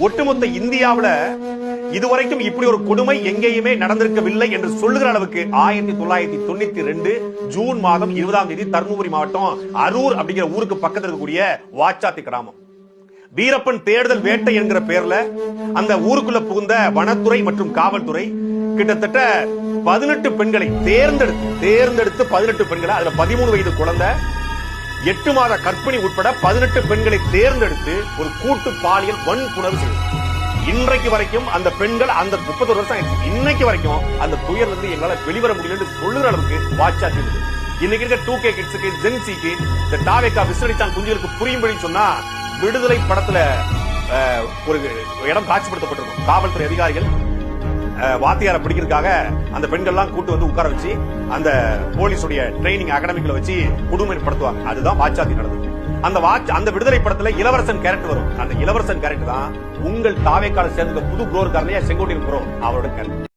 ஒட்டுமொத்த இந்தியாவுல இதுவரைக்கும் இப்படி ஒரு கொடுமை எங்கேயுமே நடந்திருக்கவில்லை என்று சொல்லுகிற அளவுக்கு 1992 ஜூன் மாதம் 20ஆம் தேதி தர்மபுரி மாவட்டம் அரூர் அப்படிங்கிற ஊருக்கு பக்கத்தில் இருக்கக்கூடிய வாச்சாத்தி கிராமம் வீரப்பன் தேடுதல் வேட்டை என்கிற பெயர்ல அந்த ஊருக்குள்ள புகுந்த வனத்துறை மற்றும் காவல்துறை கிட்டத்தட்ட 18 பெண்களை தேர்ந்தெடுத்து 18 பெண்களை, அதுல 13 வயது குழந்தை, 8 மாத கர்ப்பிணி உட்பட 18 பெண்களை தேர்ந்தெடுத்து ஒரு கூட்டு பாலியல் வன்புணர்வு செய்தது. இன்றைக்கு வரைக்கும் அந்த பெண்கள், அந்த 31 வருஷம் ஆயிடுச்சு, இன்னைக்கு வரைக்கும் அந்த துயர்ல இருந்து எங்களால வெளிவர முடியல சொல்லுற அளவுக்கு வாட்சாத்தி இருக்கு. இன்னைக்கு இருக்க 2K கிட்ஸுக்கு, ஜென்சிக்கு, இந்த தாவேகா விஸ்வடிச்சான் குஞ்சுகளுக்கு புரியும்படி சொன்னா, விடுதலை படத்துல ஒரு இடம் காட்சிப்படுத்தப்பட்டிருக்கும். காவல்துறை அதிகாரிகள் வாத்தியார பிடிக்கிறதுக்காக அந்த பெண்கள் எல்லாம் கூட்டு வந்து உட்கார வச்சு அந்த போலீஸுடைய ட்ரைனிங் அகாடமிக்ல வச்சு கொடுமைப்படுத்துவாங்க. அதுதான் வாச்சாத்தி நடந்தது. அந்த விடுதலை படத்துல இளவரசன் கேரக்டர் வரும். அந்த இளவரசன் கேரக்டர் தான் உங்கள் தாவேக்கால சேர்ந்த புது ப்ரோ இருக்காரு இல்லையா, செங்கோட்டையன் ப்ரோ, அவரோட கேரக்டர்.